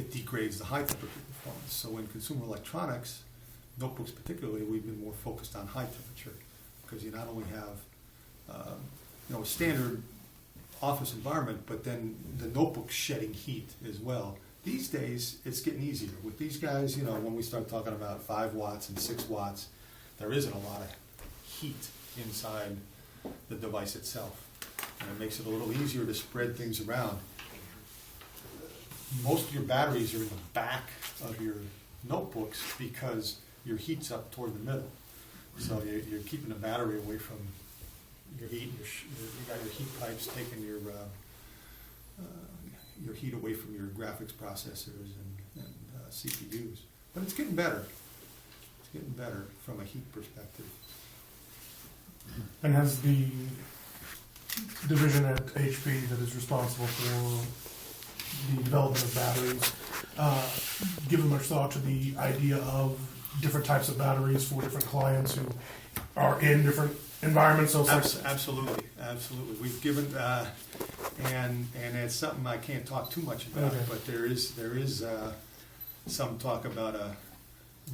it degrades the high temperature performance. So in consumer electronics, notebooks particularly, we've been more focused on high temperature because you not only have a standard office environment, but then the notebook's shedding heat as well. These days, it's getting easier. With these guys, when we start talking about 5 watts and 6 watts, there isn't a lot of heat inside the device itself. And it makes it a little easier to spread things around. Most of your batteries are in the back of your notebooks because your heat's up toward the middle. So you're keeping the battery away from your heat. You got your heat pipes taking your heat away from your graphics processors and CPUs. But it's getting better. It's getting better from a heat perspective. And has the division at HP that is responsible for the development of batteries given much thought to the idea of different types of batteries for different clients who are in different environments? So absolutely. We've given, and it's something I can't talk too much about, okay. But there is some talk about a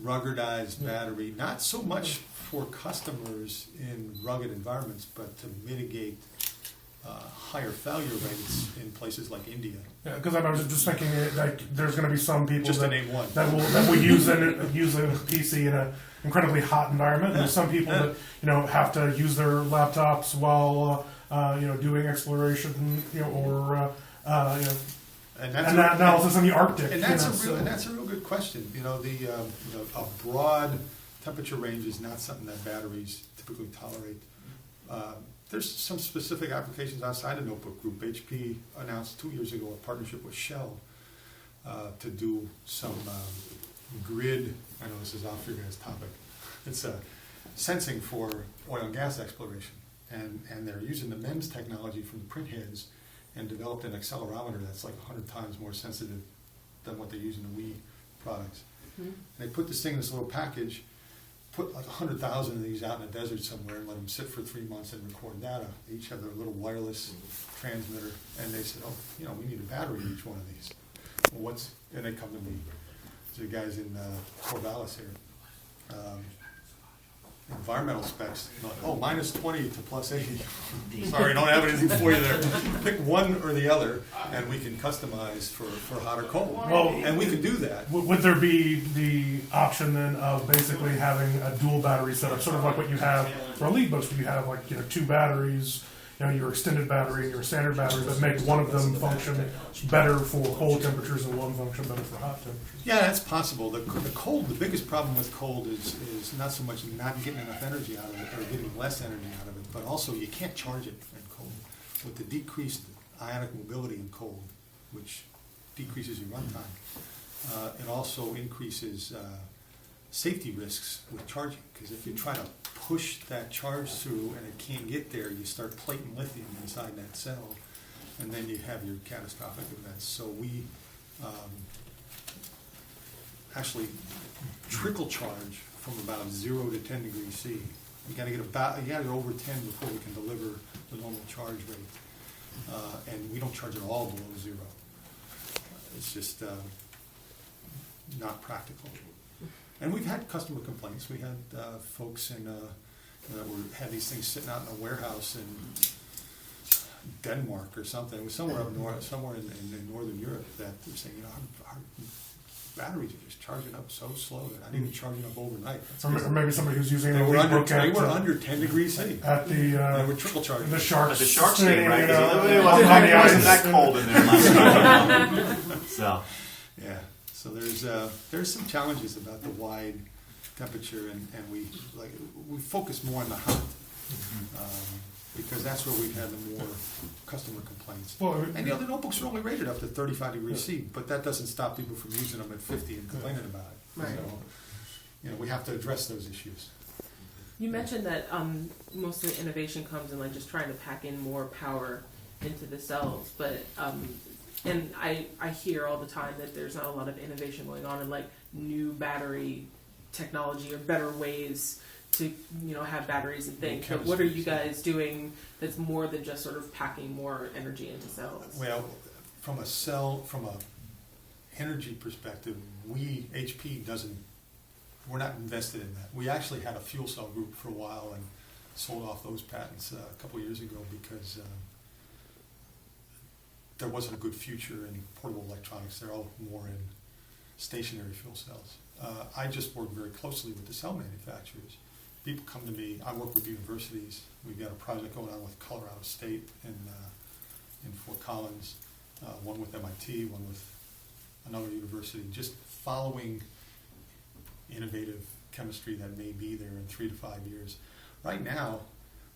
ruggedized battery, not so much for customers in rugged environments, but to mitigate higher failure rates in places like India. Yeah, because I was just thinking like there's going to be some people just to name one that will use a PC in an incredibly hot environment. And there's some people that have to use their laptops while doing exploration, and that analysis in the Arctic. And that's a real good question. A broad temperature range is not something that batteries typically tolerate. There's some specific applications outside the notebook group. HP announced 2 years ago a partnership with Shell to do some grid. I know this is off your guys' topic. It's sensing for oil and gas exploration, and they're using the MEMS technology from the print heads and developed an accelerometer that's like 100 times more sensitive than what they use in the Wii products. Mm-hmm. And they put this thing in this little package, put like 100,000 of these out in the desert somewhere and let them sit for 3 months and record data. They each have their little wireless transmitter, and they said, we need a battery in each one of these. Well, and they come to me, to the guys in Corvallis here. Environmental specs, minus 20 to plus 80. Sorry, don't have anything for you there. Pick one or the other, and we can customize for hot or cold. Well, and we can do that. Would there be the option then of basically having a dual battery setup, sort of like what you have for EliteBooks, where you have 2 batteries, your extended battery and your standard battery, but make one of them function better for cold temperatures and one function better for hot temperatures? Yeah, that's possible. The biggest problem with cold is not so much not getting enough energy out of it or getting less energy out of it, but also you can't charge it in cold. With the decreased ionic mobility in cold, which decreases your runtime, it also increases safety risks with charging, because if you try to push that charge through and it can't get there, you start plating lithium inside that cell, and then you have your catastrophic events. So we actually trickle charge from about 0 to 10 degrees C. You got to get over 10 before we can deliver the normal charge rate, and we don't charge it all below 0. It's just not practical. And we've had customer complaints. We had folks had these things sitting out in a warehouse in Denmark or something. It was somewhere up north, somewhere in northern Europe, that they're saying, our batteries are just charging up so slow that I need to charge it up overnight. Or maybe somebody who's using they were under 10 degrees C. At the they were trickle charging. The Sharks. The Sharks game, right? It wasn't that cold in there last night. So. Yeah. So there's some challenges about the wide temperature, and we focus more on the hot, because that's where we've had the more customer complaints. Well, and the notebooks are only rated up to 35 degrees C, but that doesn't stop people from using them at 50 and complaining about it. Right. So we have to address those issues. You mentioned that most of the innovation comes in just trying to pack in more power into the cells, but and I hear all the time that there's not a lot of innovation going on in new battery technology or better ways to have batteries and things. But what are you guys doing that's more than just sort of packing more energy into cells? Well, from a energy perspective, we're not invested in that. We actually had a fuel cell group for a while and sold off those patents a couple of years ago because there wasn't a good future in portable electronics. They're all more in stationary fuel cells. I just work very closely with the cell manufacturers. People come to me. I work with universities. We've got a project going on with Colorado State in Fort Collins, one with MIT, one with another university, just following innovative chemistry that may be there in 3 to 5 years. Right now,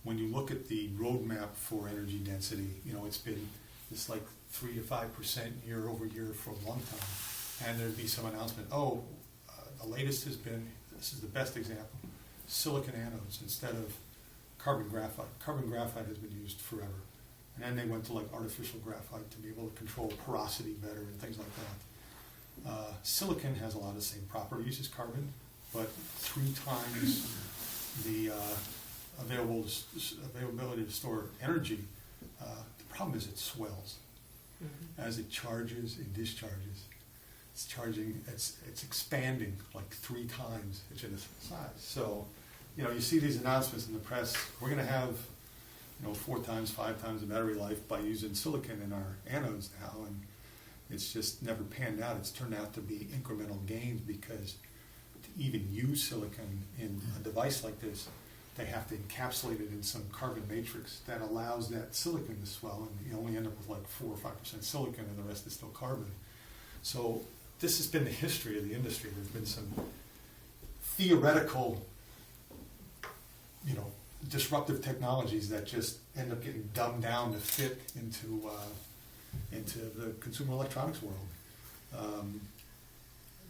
when you look at the roadmap for energy density, it's been this like 3 to 5% year over year for a long time. And there'd be some announcement, the latest has been, this is the best example, silicon anodes instead of carbon graphite. Carbon graphite has been used forever. And then they went to like artificial graphite to be able to control porosity better and things like that. Silicon has a lot of the same properties as carbon, but 3 times the availability to store energy. The problem is it swells. As it charges and discharges. It's charging, it's expanding like 3 times its size. So, you see these announcements in the press, we're going to have 4 times, 5 times the battery life by using silicon in our anodes now, and it's just never panned out. It's turned out to be incremental gains because to even use silicon in a device like this, they have to encapsulate it in some carbon matrix that allows that silicon to swell, and you only end up with like 4 or 5% silicon, and the rest is still carbon. So this has been the history of the industry. There's been some theoretical, disruptive technologies that just end up getting dumbed down to fit into the consumer electronics world.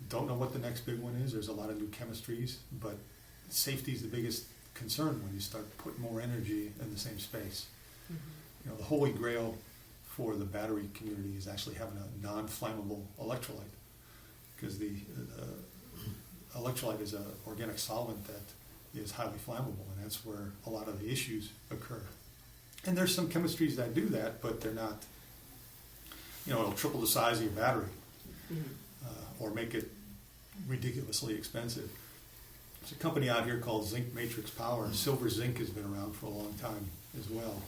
Don't know what the next big one is. There's a lot of new chemistries, but safety is the biggest concern when you start putting more energy in the same space. The holy grail for the battery community is actually having a non-flammable electrolyte, because the electrolyte is an organic solvent that is highly flammable, and that's where a lot of the issues occur. And there's some chemistries that do that, but they're not, it'll triple the size of your battery or make it ridiculously expensive. There's a company out here called Zinc Matrix Power. Silver zinc has been around for a long time as well.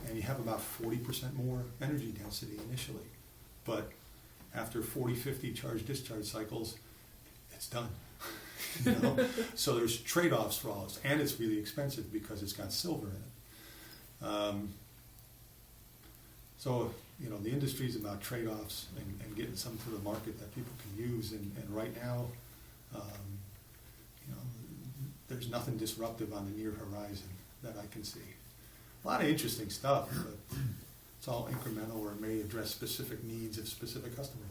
And you have about 40% more energy density initially. But after 40, 50 charge-discharge cycles, it's done. So there's trade-offs for all this. And it's really expensive because it's got silver in it. So, the industry is about trade-offs and getting something to the market that people can use. And right now, there's nothing disruptive on the near horizon that I can see. A lot of interesting stuff, but it's all incremental or may address specific needs of specific customers.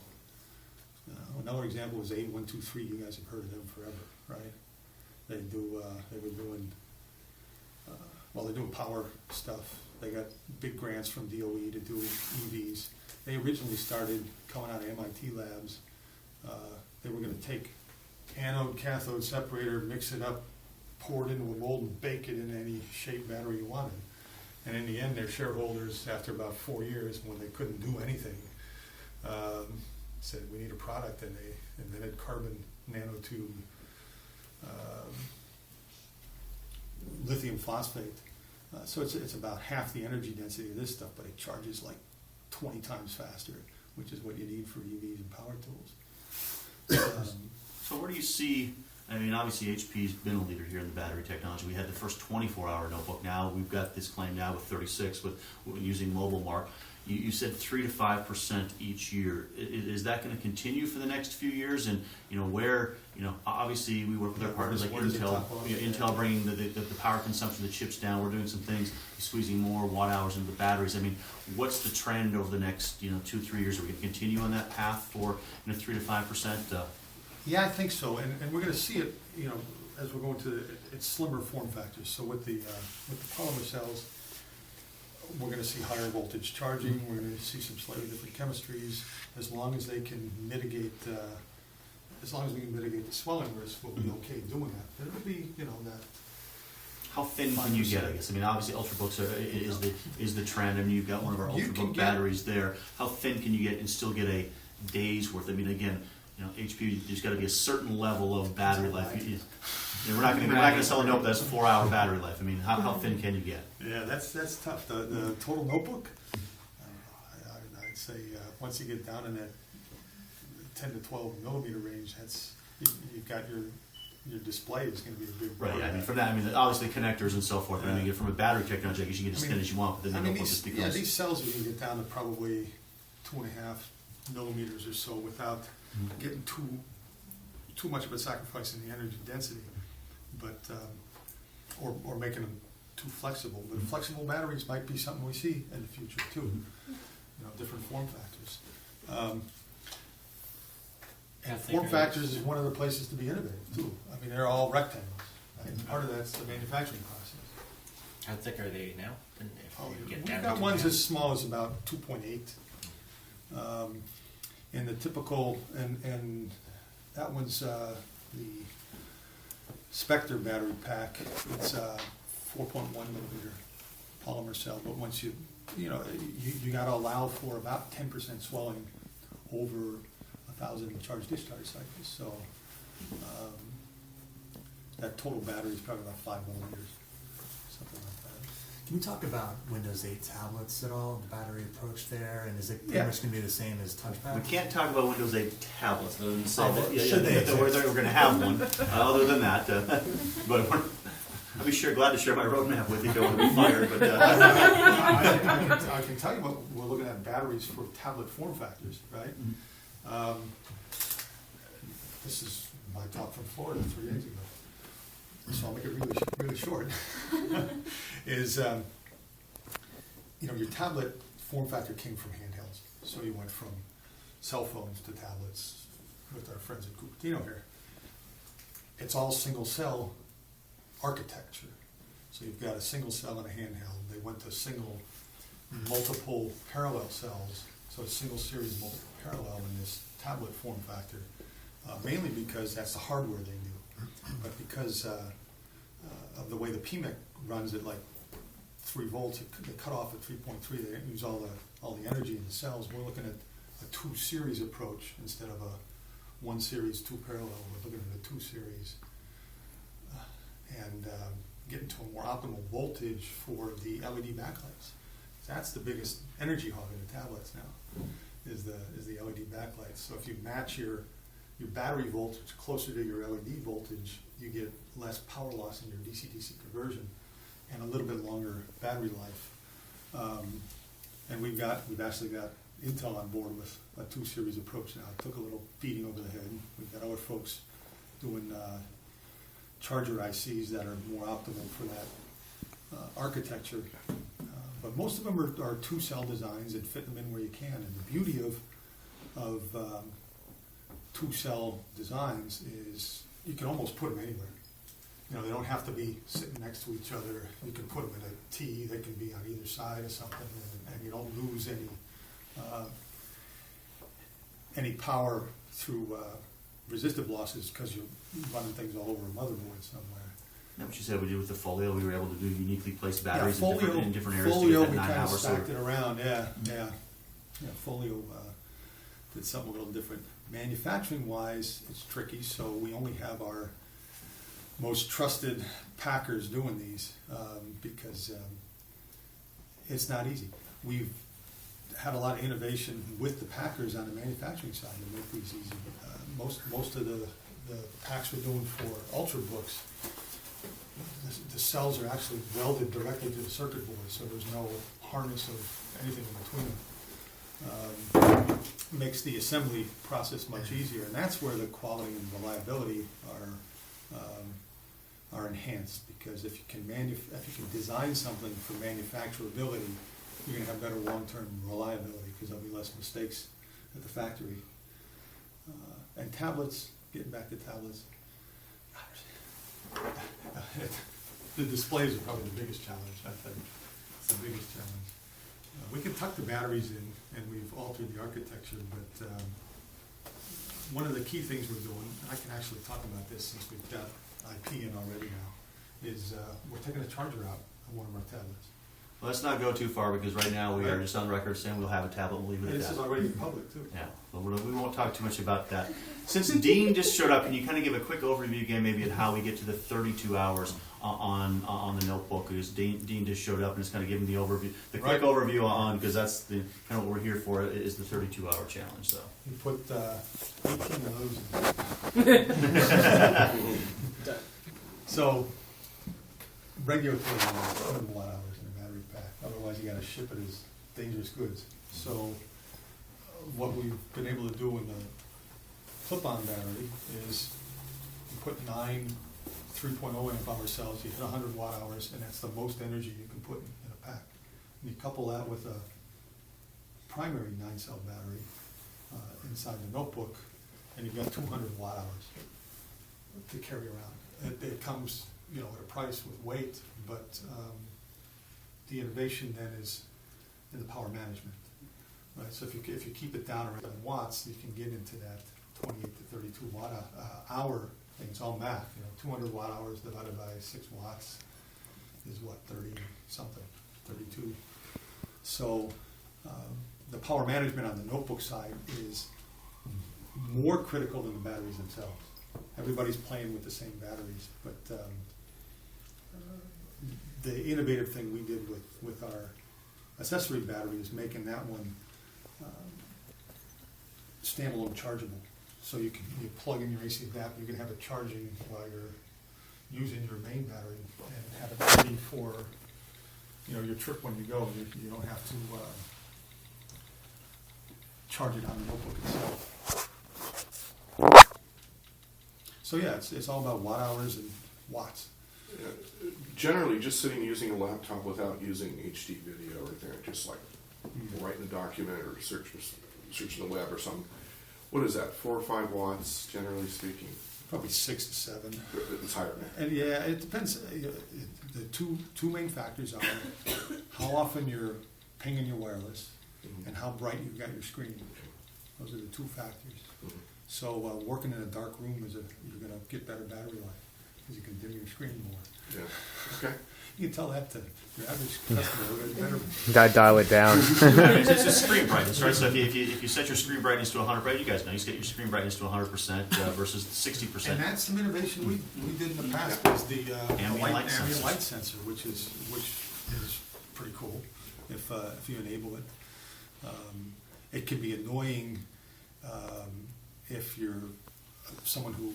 Another example is A123. You guys have heard of them forever, right? They're doing power stuff. They got big grants from DOE to do EVs. They originally started coming out of MIT labs. They were going to take anode cathode separator, mix it up, pour it into a mold, and bake it in any shape battery you wanted. And in the end, their shareholders, after about 4 years, when they couldn't do anything, said, we need a product, and they invented carbon nanotube lithium phosphate. So it's about half the energy density of this stuff, but it charges like 20 times faster, which is what you need for EVs and power tools. So where do you see, obviously HP's been a leader here in the battery technology. We had the first 24-hour notebook. Now we've got this claim now with 36 with using Mobile Mark. You said 3 to 5% each year. Is that going to continue for the next few years? And where obviously we work with our partners like Intel. Intel bringing the power consumption of the chips down. We're doing some things, squeezing more watt hours into the batteries. What's the trend over the next 2-3 years? Are we going to continue on that path for 3 to 5%? Yeah, I think so, and we're going to see it. As we're going to its slimmer form factors. So with the polymer cells, we're going to see higher voltage charging. We're going to see some slightly different chemistries. As long as they can mitigate, the swelling risk, we'll be okay doing that. But it'll be, that. How thin can you get? I guess. Obviously, Ultrabooks is the trend. You've got one of our Ultrabook batteries there. How thin can you get and still get days worth. I mean, again, HP, there's got to be a certain level of battery life. We're not going to sell a notebook that's 4-hour battery life. I mean, how thin can you get? Yeah, that's tough. The total notebook, I'd say once you get down in that 10 to 12 millimeter range, you've got your display is going to be a big Right. part Yeah. of I mean, that. from that, obviously connectors and so forth. I mean, from a battery technology, I guess you get as thin as you want, but then the notebook just becomes. these cells you can get down to probably 2.5 millimeters or so without getting too much of a sacrifice in the energy density, but or making them too flexible. But flexible batteries might be something we see in the future too. Different form factors. And form factors is one of the places to be innovative too. I mean, they're all rectangles. Right? And part of that's the manufacturing process. How thick are they now? And if you get We've down got to ones 2.5? as small as about 2.8. In the typical, and that one's the Spectre battery pack. It's a 4.1 millimeter polymer cell, but once you got to allow for about 10% swelling over 1,000 charge-discharge cycles. So that total battery is probably about 5 millimeters, something like that. Can you talk about Windows 8 tablets at all, the battery approach there, and is it pretty Yeah. much going to be the same as touchpad? We can't talk about Windows 8 tablets other than say that, should they that we're going to have one. Other than that, but I'll be glad to share my roadmap with you if I want to be fired. But I can tell you what we're looking at batteries for tablet form factors, right? This is my talk from Florida 3 days ago, so I'll make it really short. Is your tablet form factor came from handhelds, so you went from cell phones to tablets with our friends at Cupertino here. It's all single cell architecture. So you've got a single cell and a handheld. They went to multiple parallel cells, so a single series, multiple parallel in this tablet form factor, mainly because that's the hardware they knew. But because of the way the PMIC runs at like 3 volts, they cut off at 3.3, they didn't use all the energy in the cells. We're looking at a 2-series approach instead of a 1 series, 2 parallel. We're looking at a 2 series. And getting to a more optimal voltage for the LED backlights. That's the biggest energy hog in the tablets now, is the LED backlights. So if you match your battery voltage closer to your LED voltage, you get less power loss in your DC-DC conversion and a little bit longer battery life. And we've actually got Intel on board with a 2-series approach now. It took a little beating over the head. We've got other folks doing charger ICs that are more optimal for that architecture. But most of them are 2-cell designs that fit them in where you can. And the beauty of 2-cell designs is you can almost put them anywhere. They don't have to be sitting next to each other. You can put them in a T. They can be on either side of something, and you don't lose any power through resistive losses because you're running things all over a motherboard somewhere. Is that what you said we did with the Folio? We were able to do uniquely placed batteries Folio, in different areas Folio, to we get that 9 kind of hours. stacked it around, yeah. Folio did something a little different. Manufacturing-wise, it's tricky, so we only have our most trusted packers doing these because it's not easy. We've had a lot of innovation with the packers on the manufacturing side to make these easy. Most of the packs we're doing for Ultrabooks, the cells are actually welded directly to the circuit board, so there's no harness of anything in between them. Makes the assembly process much easier, and that's where the quality and reliability are enhanced. Because if you can design something for manufacturability, you're going to have better long-term reliability because there'll be less mistakes at the factory. And tablets, getting back to tablets, the displays are probably the biggest challenge, I think. It's the biggest challenge. We can tuck the batteries in, and we've altered the architecture, but one of the key things we're doing, and I can actually talk about this since we've got IP in already now, is we're taking a charger out of one of our tablets. Let's not go too far because right now we are just on record saying we'll have a tablet and we'll leave it at This that. is already in public too. Yeah, but we won't talk too much about that. Since Dean just showed up, can you kind of give a quick overview again, maybe at how we get to the 32 hours on the notebook? Because Dean just showed up and just kind of giving the overview, the quick overview on, because that's the kind of what we're here for is the 32-hour challenge. So You put 18 of those in. So, regulatory 100 watt hours in a battery pack. Otherwise, you got to ship it as dangerous goods. So, what we've been able to do in the clip-on battery is you put 9 3.0 amp hour cells, you hit 100 watt hours, and that's the most energy you can put in a pack. And you couple that with a primary 9-cell battery inside the notebook, and you've got 200 watt hours to carry around. It comes, at a price with weight, but the innovation then is in the power management, right? So if you keep it down around watts, you can get into that 28 to 32 watt hour thing. It's all math. 200 watt hours divided by 6 watts is what, 30 something, 32. So the power management on the notebook side is more critical than the batteries themselves. Everybody's playing with the same batteries, but the innovative thing we did with our accessory battery is making that one standalone chargeable. So you plug in your AC adapter, you can have it charging while you're using your main battery and have it ready for your trip when you go. You don't have to charge it on the notebook itself. So yeah, it's all about watt hours and watts. Generally, just sitting using a laptop without using HD video or anything, just like writing a document or searching the web or something. What is that? 4 or 5 watts, generally speaking? Probably 6 to 7. It's higher. And yeah, it depends. The two main factors are how often you're pinging your wireless and how bright you've got your screen. Those are the 2 factors. So working in a dark room you're going to get better battery life because you can dim your screen more. Yeah. Okay. You can tell that to your average customer. Better. Dial it down. it's just screen brightness, right? So if you set your screen brightness to 100, right? You guys know you set your screen brightness to 100% versus 60%. And that's some innovation we did in the past. Was the ambient light ambient sensor. light sensor, which is pretty cool if you enable it. It can be annoying if you're someone who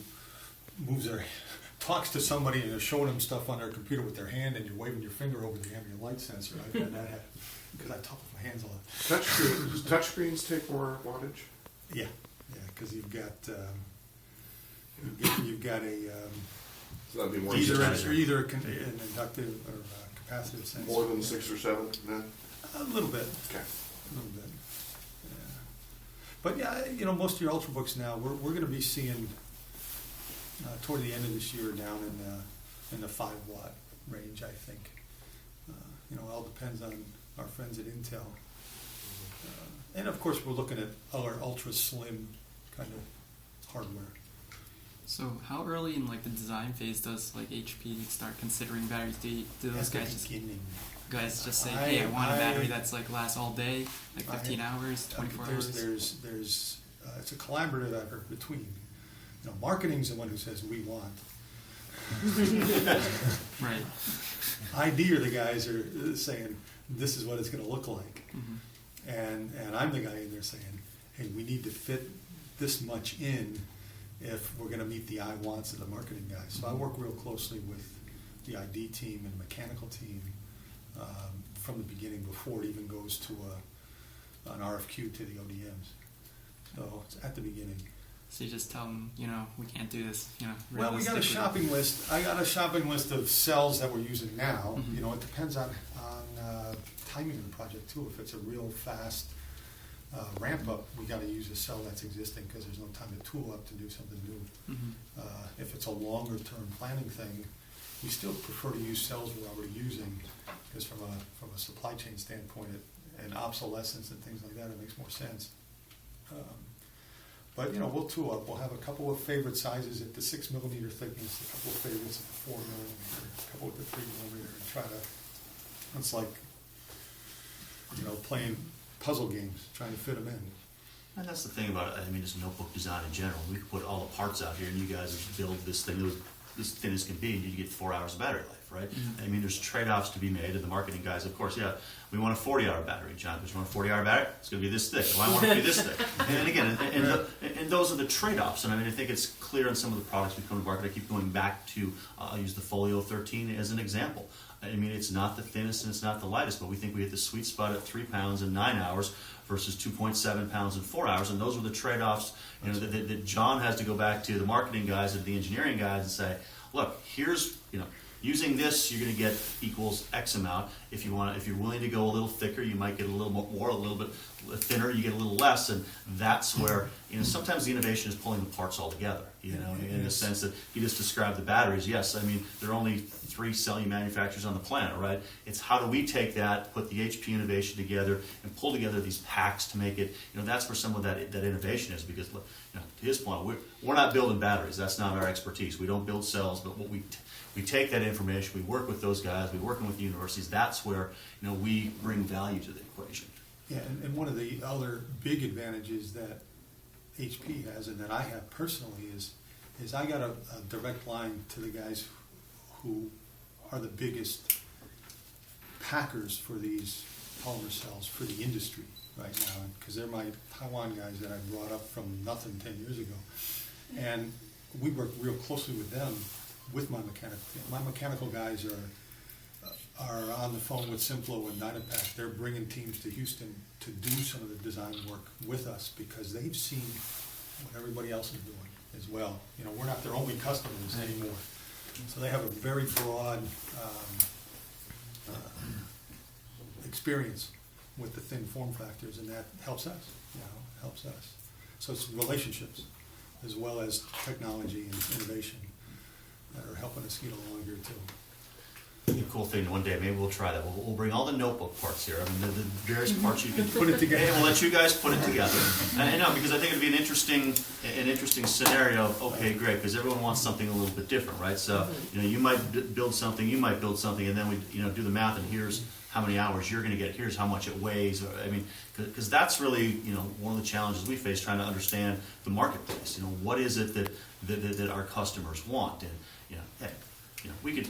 talks to somebody and they're showing them stuff on their computer with their hand and you're waving your finger over the ambient light sensor. I've had that happen because I talk with my hands a lot. Touchscreens take more wattage? Yeah, because you've got a So that'd be more either than an inductive or capacitive sensor. more than 6 or 7 then? A little bit. Okay. A little bit. Yeah. But yeah, most of your Ultrabooks now, we're going to be seeing toward the end of this year down in the 5 watt range, I think. It all depends on our friends at Intel. And of course, we're looking at other ultra slim kind of hardware. So how early in the design phase does HP start considering batteries? Do those At the guys just say, hey, I want a battery that's lasts all day, 15 hours, 24 hours? There's it's a collaborative effort between. Marketing's the one who says we want. Right. ID are the guys who are saying this is what it's going to look like, and I'm the guy in there saying, hey, we need to fit this much in if we're going to meet the I wants of the marketing guys. So I work real closely with the ID team and the mechanical team from the beginning before it even goes to an RFQ to the ODMs. So it's at the beginning. So you just tell them, we can't do this, Well, we got a shopping list. I got a shopping list of cells that we're using now. It depends on timing of the project too. If it's a real fast ramp up, we got to use a cell that's existing because there's no time to tool up to do something new. If it's a longer term planning thing, we still prefer to use cells we're already using because from a supply chain standpoint and obsolescence and things like that, it makes more sense. But we'll tool up. We'll have a couple of favorite sizes at the 6 millimeter thickness, a couple of favorites at the 4 millimeter, a couple at the 3 millimeter, and try to. It's like playing puzzle games, trying to fit them in. And that's the thing about it. I mean, just notebook design in general. We could put all the parts out here, and you guys build this thing that was as thin as can be, and you get 4 hours of battery life, right? I mean, there's trade-offs to be made, and the marketing guys, of course, yeah, we want a 40-hour battery, John. But you want a 40-hour battery? It's going to be this thick. Well, I want it to be this thick. And again, and those are the trade-offs. And I mean, I think it's clear in some of the products we come to market. I keep going back to, I'll use the Folio 13 as an example. I mean, it's not the thinnest and it's not the lightest, but we think we hit the sweet spot at 3 pounds in 9 hours versus 2.7 pounds in 4 hours, and those are the trade-offs that John has to go back to the marketing guys and the engineering guys and say, look, here's using this, you're going to get equals X amount. If you're willing to go a little thicker, you might get a little more, a little bit thinner, you get a little less, and that's where sometimes the innovation is pulling the parts all together. In the sense that you just described the batteries. Yes, I mean there are only 3 cellular manufacturers on the planet, right? It's how do we take that, put the HP innovation together, and pull together these packs to make it. That's where some of that innovation is. Because to his point, we're not building batteries. That's not our expertise. We don't build cells, but what we take that information. We work with those guys. We're working with the universities. That's where we bring value to the equation. Yeah, and one of the other big advantages that HP has and that I have personally is I got a direct line to the guys who are the biggest packers for these polymer cells for the industry right now, because they're my Taiwan guys that I brought up from nothing 10 years ago, and we work real closely with them with my mechanical team. My mechanical guys are on the phone with Simflow and Dynapack. They're bringing teams to Houston to do some of the design work with us because they've seen what everybody else is doing as well. We're not their only customers anymore. So they have a very broad experience with the thin form factors, and that helps us. Helps us. So it's relationships as well as technology and innovation that are helping us get along here too. The cool thing, one day maybe we'll try that. We'll bring all the notebook parts here. I mean, the various parts you can put it together. And we'll let you guys put it together. And no, because I think it'd be an interesting scenario. Okay, great, because everyone wants something a little bit different, right? So you might build something, and then we do the math, and here's how many hours you're going to get. Here's how much it weighs. I mean, because that's really one of the challenges we face, trying to understand the marketplace. What is it that our customers want, and we could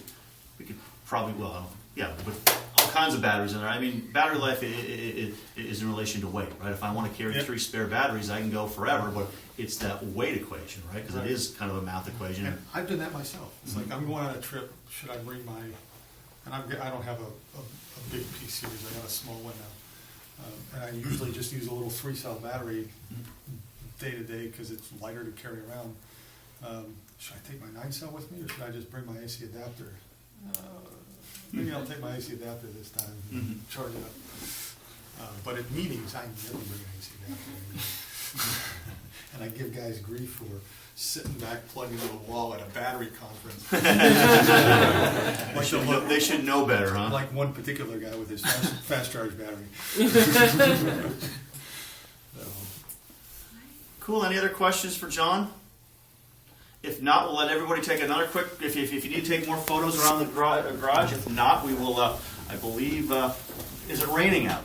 probably, but all kinds of batteries in there. I mean, battery life is in relation to weight, right? If I want to carry 3 spare batteries, I can go forever, but it's that weight equation, right? Because it is kind of a math equation. And I've done that myself. It's like I'm going on a trip. Should I bring my? And I don't have a big P series. I got a small one now, and I usually just use a little 3-cell battery day to day because it's lighter to carry around. Should I take my 9-cell with me, or should I just bring my AC adapter? Maybe I'll take my AC adapter this time and charge it up. But at meetings, I never bring an AC adapter anymore. And I give guys grief for sitting back plugging into a wall at a battery conference. They should know better, huh? Like one particular guy with his fast charge battery. Cool. Any other questions for John? If not, we'll let everybody take another quick. If you need to take more photos around the garage. If not, we will. I believe. Is it raining out?